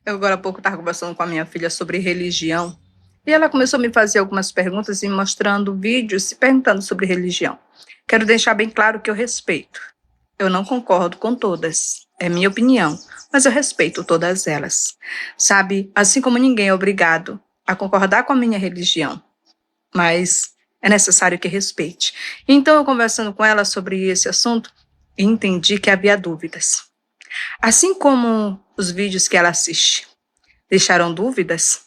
Eu agora há pouco estava conversando com a minha filha sobre religião e ela começou a me fazer algumas perguntas e me mostrando vídeos e perguntando sobre religião. Quero deixar bem claro que eu respeito. Eu não concordo com todas, é minha opinião, mas eu respeito todas elas. Sabe, assim como ninguém é obrigado a concordar com a minha religião, mas é necessário que respeite. Então, eu conversando com ela sobre esse assunto, entendi que havia dúvidas. Assim como os vídeos que ela assiste deixaram dúvidas,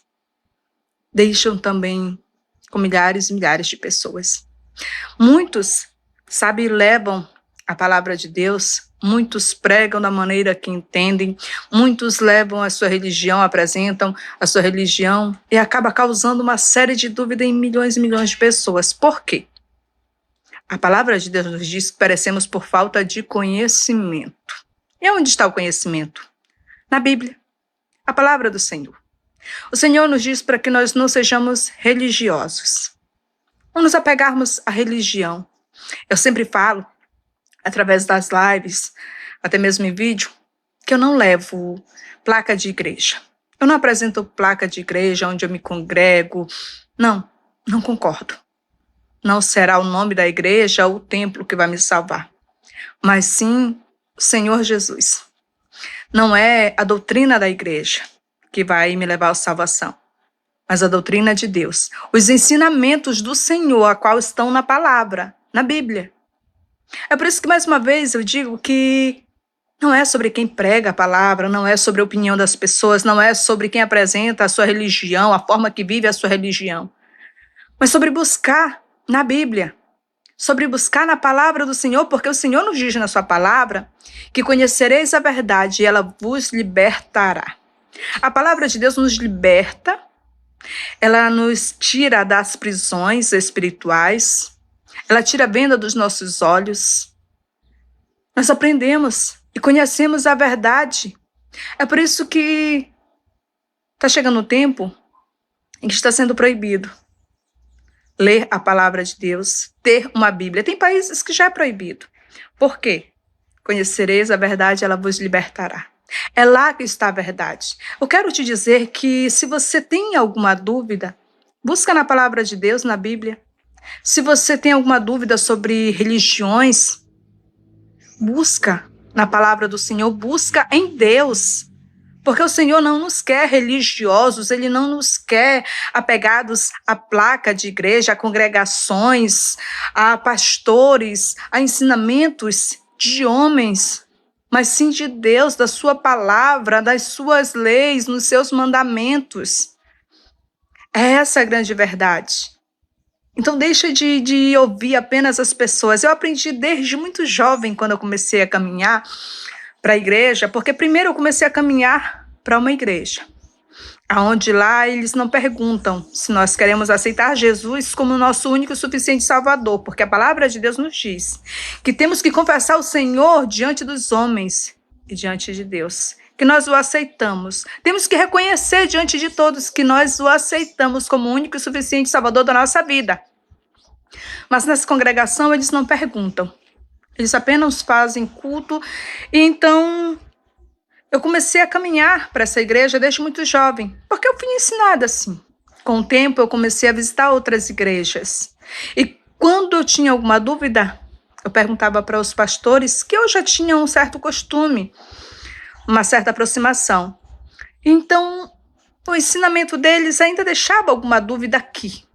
deixam também com milhares e milhares de pessoas. Muitos, sabe, levam a palavra de Deus, muitos pregam da maneira que entendem, muitos levam a sua religião, apresentam a sua religião e acaba causando uma série de dúvidas em milhões e milhões de pessoas. Por quê? A palavra de Deus nos diz que perecemos por falta de conhecimento. E onde está o conhecimento? Na Bíblia, a palavra do Senhor. O Senhor nos diz para que nós não sejamos religiosos, não nos apegarmos à religião. Eu sempre falo, através das lives, até mesmo em vídeo, que eu não levo placa de igreja. Eu não apresento placa de igreja onde eu me congrego. Não concordo. Não será o nome da igreja ou o templo que vai me salvar, mas sim o Senhor Jesus. Não é a doutrina da igreja que vai me levar à salvação, mas a doutrina de Deus. Os ensinamentos do Senhor, a qual estão na palavra, na Bíblia. É por isso que, mais uma vez, eu digo que não é sobre quem prega a palavra, não é sobre a opinião das pessoas, não é sobre quem apresenta a sua religião, a forma que vive a sua religião, mas sobre buscar na Bíblia, sobre buscar na palavra do Senhor, porque o Senhor nos diz na sua palavra que conhecereis a verdade e ela vos libertará. A palavra de Deus nos liberta, ela nos tira das prisões espirituais, ela tira a venda dos nossos olhos. Nós aprendemos e conhecemos a verdade. É por isso que está chegando o tempo em que está sendo proibido ler a palavra de Deus, ter uma Bíblia. Tem países que já é proibido. Por quê? Conhecereis a verdade, ela vos libertará. É lá que está a verdade. Eu quero te dizer que se você tem alguma dúvida, busca na palavra de Deus, na Bíblia. Se você tem alguma dúvida sobre religiões, busca na palavra do Senhor, busca em Deus. Porque o Senhor não nos quer religiosos, Ele não nos quer apegados à placa de igreja, a congregações, a pastores, a ensinamentos de homens, mas sim de Deus, da sua palavra, das suas leis, nos seus mandamentos. É essa a grande verdade. Então deixa de ouvir apenas as pessoas. Eu aprendi desde muito jovem, quando eu comecei a caminhar para a igreja, porque primeiro eu comecei a caminhar para uma igreja, aonde lá eles não perguntam se nós queremos aceitar Jesus como nosso único e suficiente Salvador, porque a palavra de Deus nos diz que temos que confessar o Senhor diante dos homens e diante de Deus, que nós o aceitamos. Temos que reconhecer diante de todos que nós o aceitamos como único e suficiente Salvador da nossa vida. Mas nessa congregação eles não perguntam. Eles apenas fazem culto. E então eu comecei a caminhar para essa igreja desde muito jovem, porque eu fui ensinada assim. Com o tempo eu comecei a visitar outras igrejas. E quando eu tinha alguma dúvida, eu perguntava para os pastores, que eu já tinha um certo costume, uma certa aproximação. Então o ensinamento deles ainda deixava alguma dúvida aqui.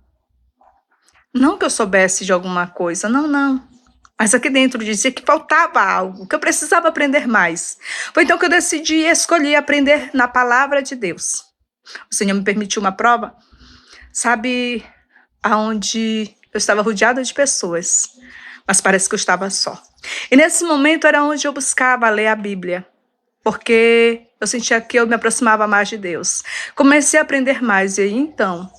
Não que eu soubesse de alguma coisa, não. Mas aqui dentro dizia que faltava algo, que eu precisava aprender mais. Foi então que eu decidi escolher aprender na palavra de Deus. O Senhor me permitiu uma prova, sabe, aonde eu estava rodeada de pessoas, mas parece que eu estava só. E nesse momento era onde eu buscava ler a Bíblia, porque eu sentia que eu me aproximava mais de Deus. Comecei a aprender mais e aí então,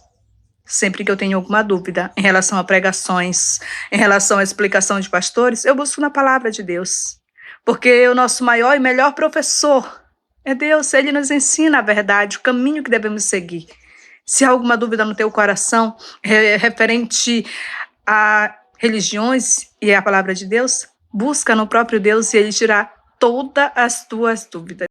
sempre que eu tenho alguma dúvida em relação a pregações, em relação à explicação de pastores, eu busco na palavra de Deus. Porque o nosso maior e melhor professor é Deus. Ele nos ensina a verdade, o caminho que devemos seguir. Se há alguma dúvida no teu coração referente a religiões e a palavra de Deus, busca no próprio Deus e Ele tirará todas as tuas dúvidas.